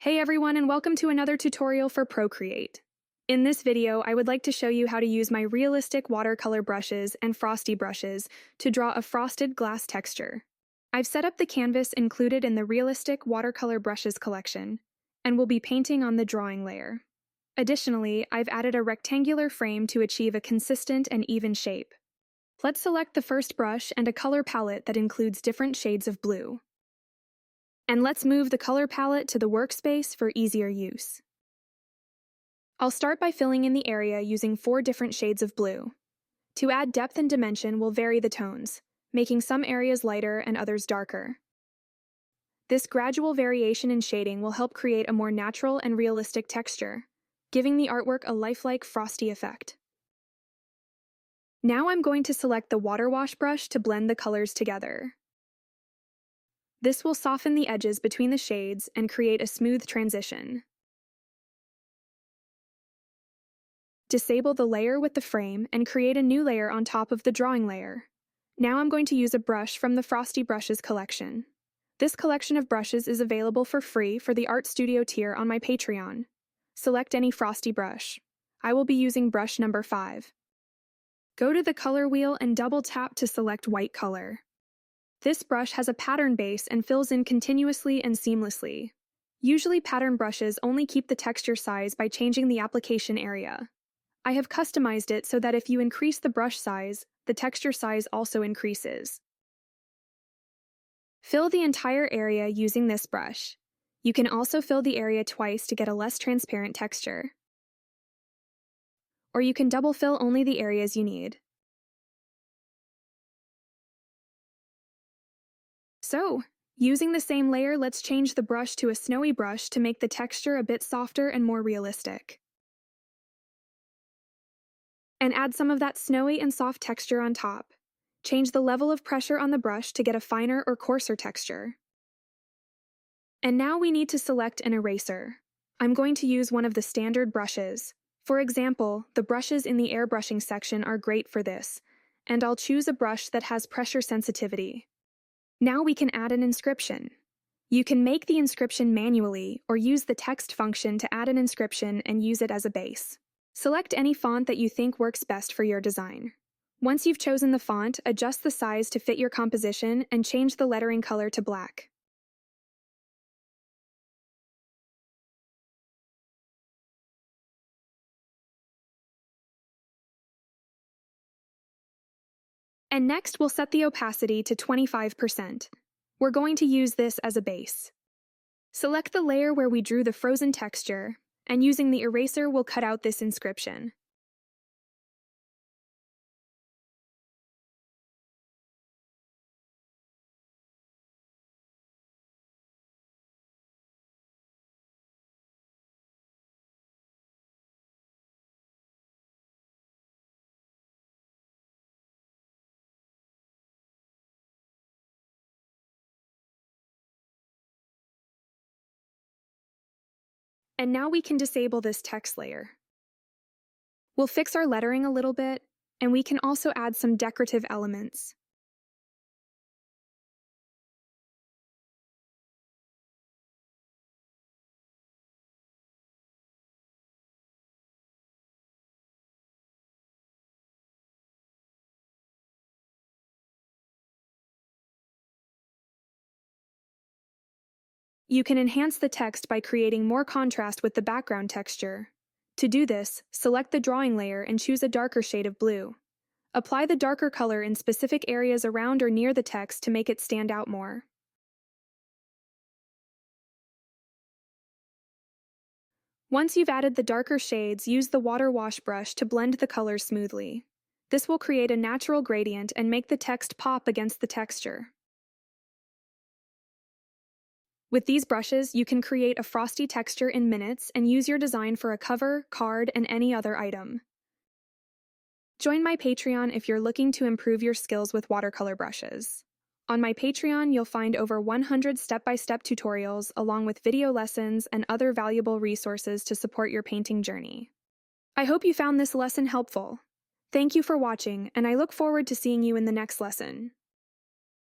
Hey everyone, and welcome to another tutorial for Procreate. In this video, I would like to show you how to use my Realistic Watercolor Brushes and Frosty brushes to draw a frosted glass texture. I've set up the canvas included in the Realistic Watercolor Brushes Collection, and will be painting on the drawing layer. Additionally, I've added a rectangular frame to achieve a consistent and even shape. Let's select the first brush and a color palette that includes different shades of blue. And let's move the color palette to the workspace for easier use. I'll start by filling in the area using 4 different shades of blue. To add depth and dimension, we'll vary the tones, making some areas lighter and others darker. This gradual variation in shading will help create a more natural and realistic texture, giving the artwork a lifelike frosty effect. Now I'm going to select the water wash brush to blend the colors together. This will soften the edges between the shades and create a smooth transition. Disable the layer with the frame and create a new layer on top of the drawing layer. Now I'm going to use a brush from the Frosty Brushes Collection. This collection of brushes is available for free for the Art Studio tier on my Patreon. Select any Frosty brush. I will be using brush number 5. Go to the color wheel and double tap to select white color. This brush has a pattern base and fills in continuously and seamlessly. Usually pattern brushes only keep the texture size by changing the application area. I have customized it so that if you increase the brush size, the texture size also increases. Fill the entire area using this brush. You can also fill the area twice to get a less transparent texture. Or you can double fill only the areas you need. So, using the same layer, let's change the brush to a snowy brush to make the texture a bit softer and more realistic. And add some of that snowy and soft texture on top. Change the level of pressure on the brush to get a finer or coarser texture. And now we need to select an eraser. I'm going to use one of the standard brushes. For example, the brushes in the airbrushing section are great for this, and I'll choose a brush that has pressure sensitivity. Now we can add an inscription. You can make the inscription manually or use the text function to add an inscription and use it as a base. Select any font that you think works best for your design. Once you've chosen the font, adjust the size to fit your composition and change the lettering color to black. And next, we'll set the opacity to 25%. We're going to use this as a base. Select the layer where we drew the frozen texture, and using the eraser, we'll cut out this inscription. And now we can disable this text layer. We'll fix our lettering a little bit, and we can also add some decorative elements. You can enhance the text by creating more contrast with the background texture. To do this, select the drawing layer and choose a darker shade of blue. Apply the darker color in specific areas around or near the text to make it stand out more. Once you've added the darker shades, use the water wash brush to blend the colors smoothly. This will create a natural gradient and make the text pop against the texture. With these brushes, you can create a frosty texture in minutes and use your design for a cover, card, and any other item. Join my Patreon if you're looking to improve your skills with watercolor brushes. On my Patreon, you'll find over 100 step-by-step tutorials along with video lessons and other valuable resources to support your painting journey. I hope you found this lesson helpful. Thank you for watching, and I look forward to seeing you in the next lesson.